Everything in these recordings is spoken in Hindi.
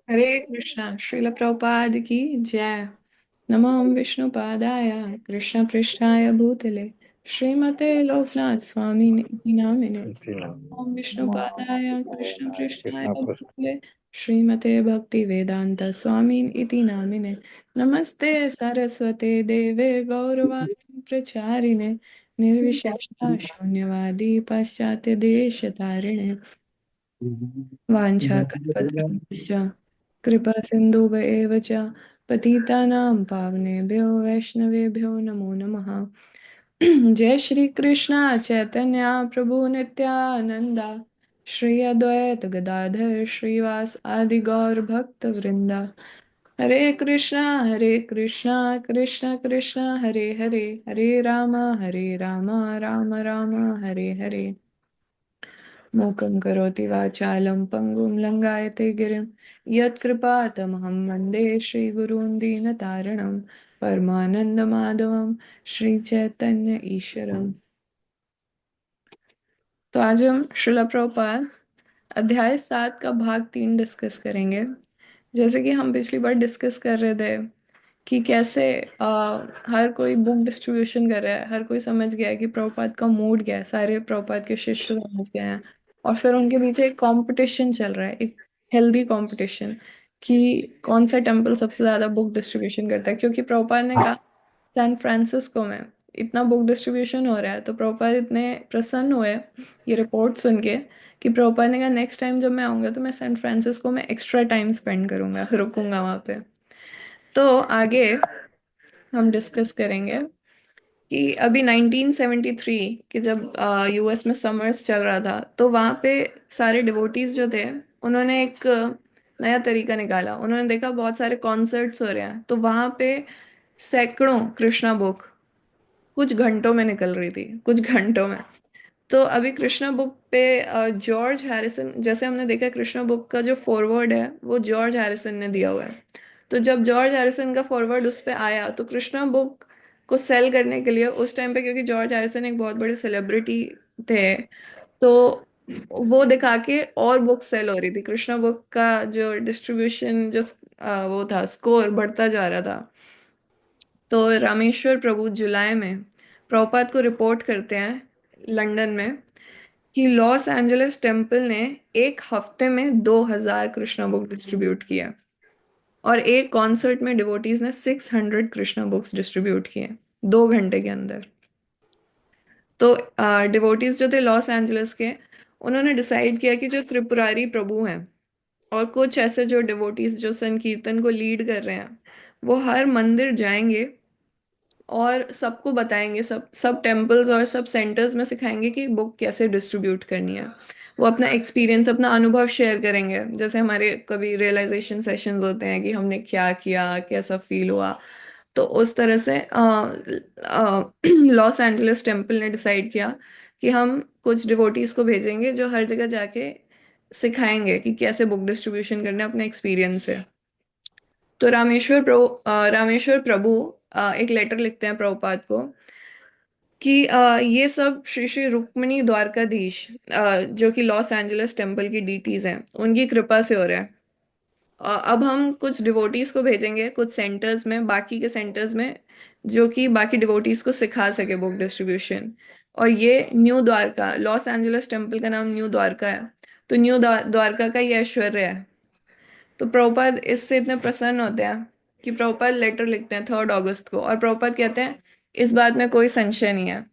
हरे कृष्णा। श्रील प्रभुपाद की जय। नमो विष्णुपादाय कृष्ण पृष्ठाय भूतले श्रीमते लोकनाथ स्वामी नामिने। ओम विष्णुपादाय कृष्ण पृष्ठाय कृष्णा प्रस्तुत। भूतले श्रीमते भक्ति वेदांत स्वामी इति नामिने। नमस्ते सरस्वते देवे गौरवाणी प्रचारिणे निर्विशेषा शून्यवादी पाश्चात्य देश तारिणे वाञ्छाकल्पतरुभ्यश्च कृपा सिन्धुभ्येव च पतितानां पावनेभ्यो वैष्णवेभ्यो नमो नमः। जय श्री कृष्ण चैतन्य प्रभु नित्यानंदा श्री अद्वैत गदाधर श्रीवास आदि गौर भक्त वृंदा। हरे कृष्णा कृष्ण कृष्ण हरे हरे हरे राम राम राम हरे हरे। मूकं करोति वाचालं पङ्गुं लङ्घयते गिरिं यत्कृपातमहं वन्दे श्रीगुरून् दीनतारिणं परमानन्दमाधवं श्रीचैतन्य ईश्वरम्। तो आज हम श्रील प्रभुपाद अध्याय 7 का भाग 3 डिस्कस करेंगे। जैसे कि हम पिछली बार डिस्कस कर रहे थे कि कैसे हर कोई बुक डिस्ट्रीब्यूशन कर रहा है, हर कोई समझ गया है कि प्रभुपाद का मूड क्या है, सारे प्रभुपाद के शिष्य समझ गए हैं। और फिर उनके पीछे एक कंपटीशन चल रहा है, एक हेल्दी कंपटीशन कि कौन सा टेम्पल सबसे ज्यादा बुक डिस्ट्रीब्यूशन करता है, क्योंकि प्रभुपाद ने कहा सैन फ्रांसिस्को में इतना बुक डिस्ट्रीब्यूशन हो रहा है। तो प्रभुपाद इतने प्रसन्न हुए ये रिपोर्ट सुन के कि प्रभुपाद ने कहा नेक्स्ट टाइम जब मैं आऊंगा तो मैं सैन फ्रांसिस्को में एक्स्ट्रा टाइम स्पेंड करूंगा, रुकूंगा वहां पे। तो आगे हम डिस्कस करेंगे कि अभी 1973 के जब यूएस में समर्स चल रहा था तो वहाँ पे सारे डिवोटीज जो थे उन्होंने एक नया तरीका निकाला। उन्होंने देखा बहुत सारे कॉन्सर्ट्स हो रहे हैं, तो वहाँ पे सैकड़ों कृष्णा बुक कुछ घंटों में निकल रही थी, कुछ घंटों में। तो अभी कृष्णा बुक पे जॉर्ज हैरिसन, जैसे हमने देखा कृष्णा बुक का जो फॉरवर्ड है वो जॉर्ज हैरिसन ने दिया हुआ है। तो जब जॉर्ज हैरिसन का फॉरवर्ड उस पे आया तो कृष्णा बुक को सेल करने के लिए उस टाइम पे, क्योंकि जॉर्ज हैरिसन एक बहुत बड़े सेलिब्रिटी थे, तो वो दिखा के और बुक सेल हो रही थी। कृष्णा बुक का जो डिस्ट्रीब्यूशन जो वो था, स्कोर बढ़ता जा रहा था। तो रामेश्वर प्रभु जुलाई में प्रभुपाद को रिपोर्ट करते हैं लंदन में कि लॉस एंजलिस टेम्पल ने एक हफ्ते में 2000 कृष्णा बुक डिस्ट्रीब्यूट किया और एक कॉन्सर्ट में डिवोटीज ने 600 कृष्णा बुक्स डिस्ट्रीब्यूट किए 2 घंटे के अंदर। तो डिवोटीज जो थे लॉस एंजलिस के, उन्होंने डिसाइड किया कि जो त्रिपुरारी प्रभु हैं और कुछ ऐसे जो डिवोटीज जो संकीर्तन को लीड कर रहे हैं, वो हर मंदिर जाएंगे और सबको बताएंगे, सब सब टेम्पल्स और सब सेंटर्स में सिखाएंगे कि बुक कैसे डिस्ट्रीब्यूट करनी है। वो अपना एक्सपीरियंस, अपना अनुभव शेयर करेंगे, जैसे हमारे कभी रियलाइजेशन सेशंस होते हैं कि हमने क्या किया, कैसा फील हुआ। तो उस तरह से लॉस एंजलिस टेम्पल ने डिसाइड किया कि हम कुछ डिवोटीज को भेजेंगे जो हर जगह जाके सिखाएंगे कि कैसे बुक डिस्ट्रीब्यूशन करना है अपने एक्सपीरियंस से। तो रामेश्वर प्रभु एक लेटर लिखते हैं प्रभुपाद को कि ये सब श्री श्री रुक्मिणी द्वारकाधीश, जो कि लॉस एंजलिस टेम्पल की डीटीज हैं, उनकी कृपा से हो रहा है। अब हम कुछ डिवोटीज को भेजेंगे कुछ सेंटर्स में, बाकी के सेंटर्स में, जो कि बाकी डिवोटीज को सिखा सके बुक डिस्ट्रीब्यूशन। और ये new Dwarka, Los Angeles temple का नाम न्यू द्वारका है, तो न्यू द्वारका का ये ऐश्वर्य है। तो प्रभुपाद इससे इतने प्रसन्न होते हैं कि प्रभुपाद लेटर लिखते हैं 3 अगस्त को, और प्रभुपाद कहते हैं इस बात में कोई संशय नहीं है,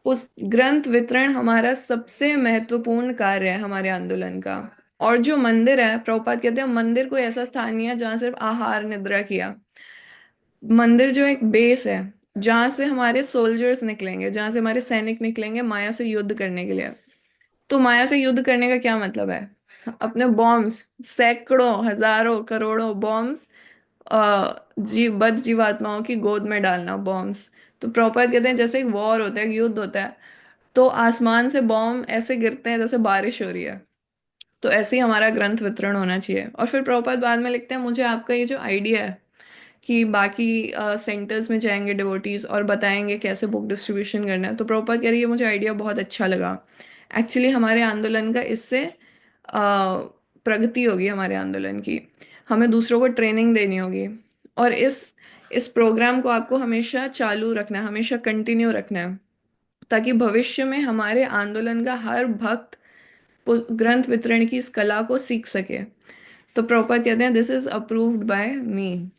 उस ग्रंथ वितरण हमारा सबसे महत्वपूर्ण कार्य है हमारे आंदोलन का। और जो मंदिर है, प्रभुपाद कहते हैं मंदिर कोई ऐसा स्थान नहीं है जहाँ सिर्फ आहार निद्रा किया। मंदिर जो एक बेस है जहाँ से हमारे सोल्जर्स निकलेंगे, जहाँ से हमारे सैनिक निकलेंगे माया से युद्ध करने के लिए। तो माया से युद्ध करने का क्या मतलब है? अपने बॉम्ब्स, सैकड़ों हजारों करोड़ों बॉम्ब्स बद जीवात्माओं की गोद में डालना, बॉम्ब्स। तो प्रॉपर कहते हैं जैसे एक वॉर होता है, एक युद्ध होता है, तो आसमान से बॉम्ब ऐसे गिरते हैं जैसे बारिश हो रही है। तो ऐसे ही हमारा ग्रंथ वितरण होना चाहिए। और फिर प्रभुपाद बाद में लिखते हैं मुझे आपका ये जो आइडिया है कि बाकी सेंटर्स में जाएंगे डिवोटीज और बताएंगे कैसे बुक डिस्ट्रीब्यूशन करना है, तो प्रभुपाद कह रही है मुझे आइडिया बहुत अच्छा लगा। एक्चुअली हमारे आंदोलन का इससे प्रगति होगी हमारे आंदोलन की, हमें दूसरों को ट्रेनिंग देनी होगी। और इस प्रोग्राम को आपको हमेशा चालू रखना है, हमेशा कंटिन्यू रखना है, ताकि भविष्य में हमारे आंदोलन का हर भक्त ग्रंथ वितरण की इस कला को सीख सके। तो प्रभुपाद कहते हैं दिस इज अप्रूव्ड बाय मी,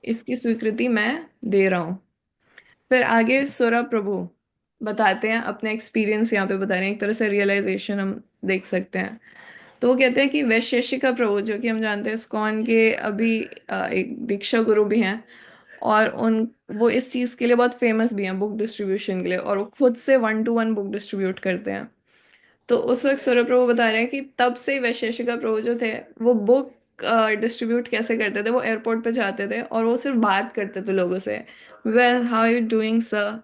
इसकी स्वीकृति मैं दे रहा हूँ। फिर आगे सुरा प्रभु बताते हैं अपने एक्सपीरियंस, यहाँ पे बता रहे हैं, एक तरह से रियलाइजेशन हम देख सकते हैं। तो वो कहते हैं कि वैशेषिका प्रभु, जो कि हम जानते हैं इस्कॉन के अभी एक दीक्षा गुरु भी हैं, और उन वो इस चीज़ के लिए बहुत फेमस भी हैं, बुक डिस्ट्रीब्यूशन के लिए, और वो खुद से 1-to-1 बुक डिस्ट्रीब्यूट करते हैं। तो उस वक्त सूर्य प्रभु बता रहे हैं कि तब से ही वैशेषिका प्रभु जो थे वो बुक डिस्ट्रीब्यूट कैसे करते थे, वो एयरपोर्ट पे जाते थे और वो सिर्फ बात करते थे लोगों से, well how you doing sir,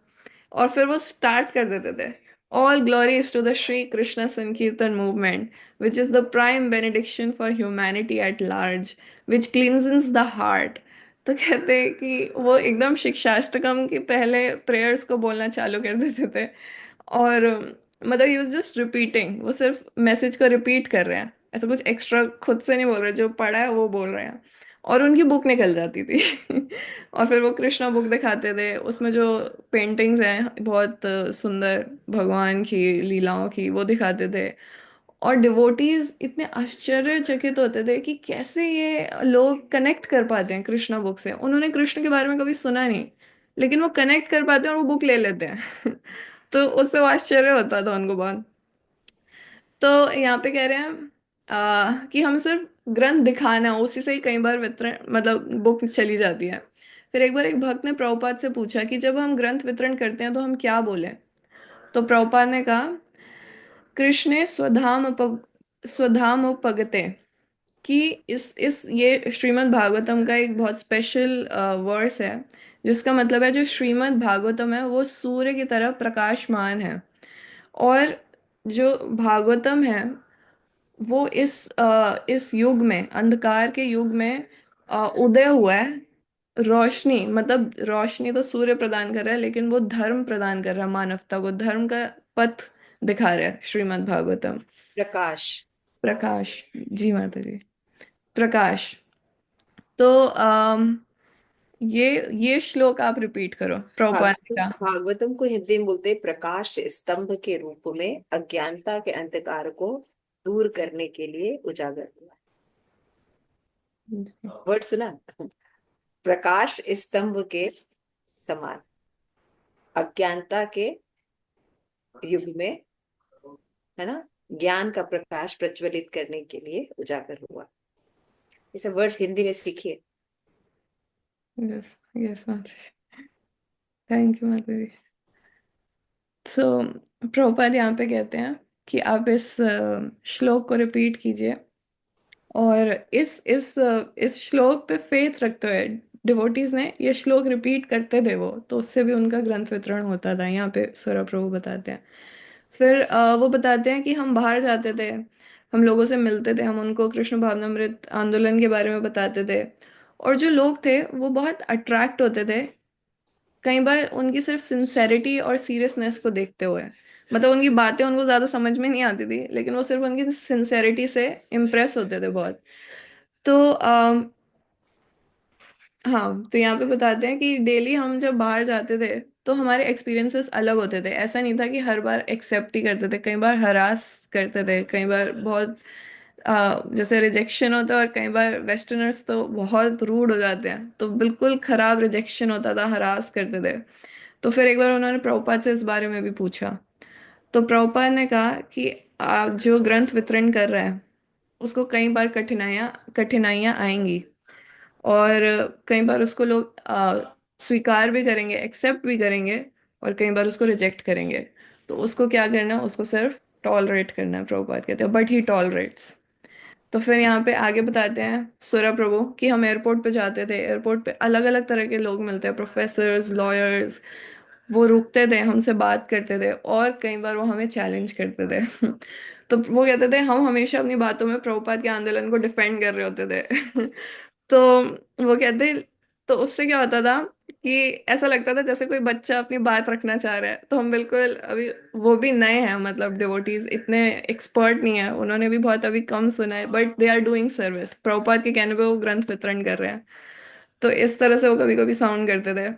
और फिर वो स्टार्ट कर देते थे, all glories to the Shri Krishna Sankirtan movement which is the prime benediction for humanity at large which cleanses the heart. तो कहते हैं कि वो एकदम शिक्षाष्टकम की पहले प्रेयर्स को बोलना चालू कर देते थे, और मतलब ही वाज जस्ट रिपीटिंग, वो सिर्फ मैसेज को रिपीट कर रहे हैं, ऐसा कुछ एक्स्ट्रा खुद से नहीं बोल रहे, जो पढ़ा है वो बोल रहे हैं, और उनकी बुक निकल जाती थी। और फिर वो कृष्णा बुक दिखाते थे, उसमें जो पेंटिंग्स हैं बहुत सुंदर भगवान की लीलाओं की, वो दिखाते थे। और डिवोटीज इतने आश्चर्यचकित होते थे कि कैसे ये लोग कनेक्ट कर पाते हैं कृष्णा बुक से, उन्होंने कृष्ण के बारे में कभी सुना नहीं, लेकिन वो कनेक्ट कर पाते हैं और वो बुक ले लेते हैं। तो उससे वो आश्चर्य होता था उनको बहुत। तो यहाँ पे कह रहे हैं कि हमें सिर्फ ग्रंथ दिखाना है, उसी से ही कई बार वितरण मतलब बुक चली जाती है। फिर एक बार एक भक्त ने प्रभुपाद से पूछा कि जब हम ग्रंथ वितरण करते हैं तो हम क्या बोलें। तो प्रभुपाद ने कहा कृष्णे स्वधाम उपगते, कि इस ये श्रीमद् भागवतम का एक बहुत स्पेशल वर्स है, जिसका मतलब है जो श्रीमद् भागवतम है वो सूर्य की तरह प्रकाशमान है, और जो भागवतम है वो इस युग में, अंधकार के युग में उदय हुआ है। रोशनी मतलब रोशनी तो सूर्य प्रदान कर रहा है, लेकिन वो धर्म प्रदान कर रहा है, मानवता को धर्म का पथ दिखा रहा है श्रीमद् भागवतम। प्रकाश। प्रकाश, जी माता जी, प्रकाश। तो ये श्लोक आप रिपीट करो, प्रभुपाद ने कहा। भागवतम को हिंदी में बोलते हैं प्रकाश स्तंभ के रूप में अज्ञानता के अंधकार को दूर करने के लिए उजागर हुआ। जी। वर्ड सुना? प्रकाश स्तंभ के समान अज्ञानता के युग में, है ना, ज्ञान का प्रकाश प्रज्वलित करने के लिए उजागर हुआ। ये सब वर्ड्स हिंदी में सीखिए। यस, यस माता जी, थैंक यू माता जी। सो प्रभुपाद यहाँ पे कहते हैं कि आप इस श्लोक को रिपीट कीजिए, और इस श्लोक पे फेथ रखते हुए डिवोटीज ने ये श्लोक रिपीट करते थे वो, तो उससे भी उनका ग्रंथ वितरण होता था, यहाँ पे सौरभ प्रभु बताते हैं। फिर वो बताते हैं कि हम बाहर जाते थे, हम लोगों से मिलते थे, हम उनको कृष्ण भावनामृत आंदोलन के बारे में बताते थे, और जो लोग थे वो बहुत अट्रैक्ट होते थे, कई बार उनकी सिर्फ सिंसेरिटी और सीरियसनेस को देखते हुए, मतलब उनकी बातें उनको ज्यादा समझ में नहीं आती थी, लेकिन वो सिर्फ उनकी सिंसेरिटी से इम्प्रेस होते थे बहुत। तो हाँ, तो यहाँ पे बताते हैं कि डेली हम जब बाहर जाते थे तो हमारे एक्सपीरियंसेस अलग होते थे, ऐसा नहीं था कि हर बार एक्सेप्ट ही करते थे, कई बार हरास करते थे, कई बार बहुत जैसे रिजेक्शन होता है, और कई बार वेस्टर्नर्स तो बहुत रूड हो जाते हैं, तो बिल्कुल खराब रिजेक्शन होता था, हरास करते थे। तो फिर एक बार उन्होंने प्रभुपाद से इस बारे में भी पूछा, तो प्रभुपाद ने कहा कि आप जो ग्रंथ वितरण कर रहे हैं उसको कई बार कठिनाइयाँ कठिनाइयाँ आएंगी, और कई बार उसको लोग स्वीकार भी करेंगे, एक्सेप्ट भी करेंगे, और कई बार उसको रिजेक्ट करेंगे। तो उसको क्या करना है, उसको सिर्फ टॉलरेट करना है, प्रभुपाद कहते हैं बट ही टॉलरेट्स। तो फिर यहाँ पे आगे बताते हैं सुरा प्रभु कि हम एयरपोर्ट पे जाते थे, एयरपोर्ट पे अलग अलग तरह के लोग मिलते हैं, प्रोफेसर्स, लॉयर्स, वो रुकते थे, हमसे बात करते थे, और कई बार वो हमें चैलेंज करते थे। तो वो कहते थे हम हमेशा अपनी बातों में प्रभुपाद के आंदोलन को डिफेंड कर रहे होते थे। तो वो कहते तो उससे क्या होता था कि ऐसा लगता था जैसे कोई बच्चा अपनी बात रखना चाह रहा है। तो हम बिल्कुल अभी, वो भी नए हैं, मतलब डिवोटीज इतने एक्सपर्ट नहीं है, उन्होंने भी बहुत अभी कम सुना है, but they are doing service, Prabhupada के कहने पे वो ग्रंथ वितरण कर रहे हैं। तो इस तरह से वो कभी कभी साउंड करते थे।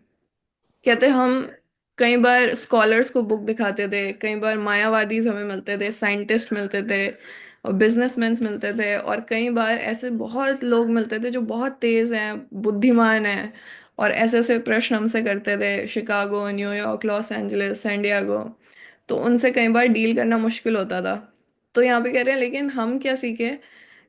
कहते हम कई बार स्कॉलर्स को बुक दिखाते थे, कई बार मायावादी हमें मिलते थे, साइंटिस्ट मिलते थे, और बिजनेसमैन मिलते थे, और कई बार ऐसे बहुत लोग मिलते थे जो बहुत तेज हैं, बुद्धिमान हैं, और ऐसे ऐसे प्रश्न हमसे करते थे, Chicago, New York, Los Angeles, San Diego. तो उनसे कई बार डील करना मुश्किल होता था। तो यहाँ पे कह रहे हैं लेकिन हम क्या सीखे,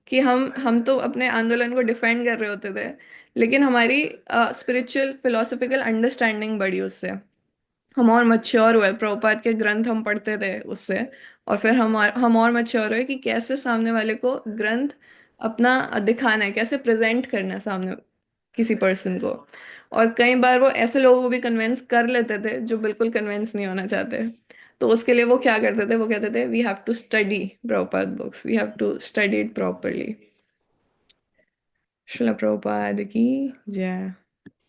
कि हम तो अपने आंदोलन को डिफेंड कर रहे होते थे, लेकिन हमारी स्पिरिचुअल फिलोसफिकल अंडरस्टैंडिंग बढ़ी उससे। हम और मच्योर हुए, प्रभुपाद के ग्रंथ हम पढ़ते थे उससे। और फिर हम और मच्योर हुए कि कैसे सामने वाले को ग्रंथ अपना दिखाना है, कैसे प्रेजेंट करना है सामने किसी पर्सन को। और कई बार वो ऐसे लोगों को भी कन्विंस कर लेते थे जो बिल्कुल कन्विंस नहीं होना चाहते। तो उसके लिए वो क्या करते थे, वो कहते थे we have to study Prabhupada books, we have to study it properly. Shila Prabhupada की जय।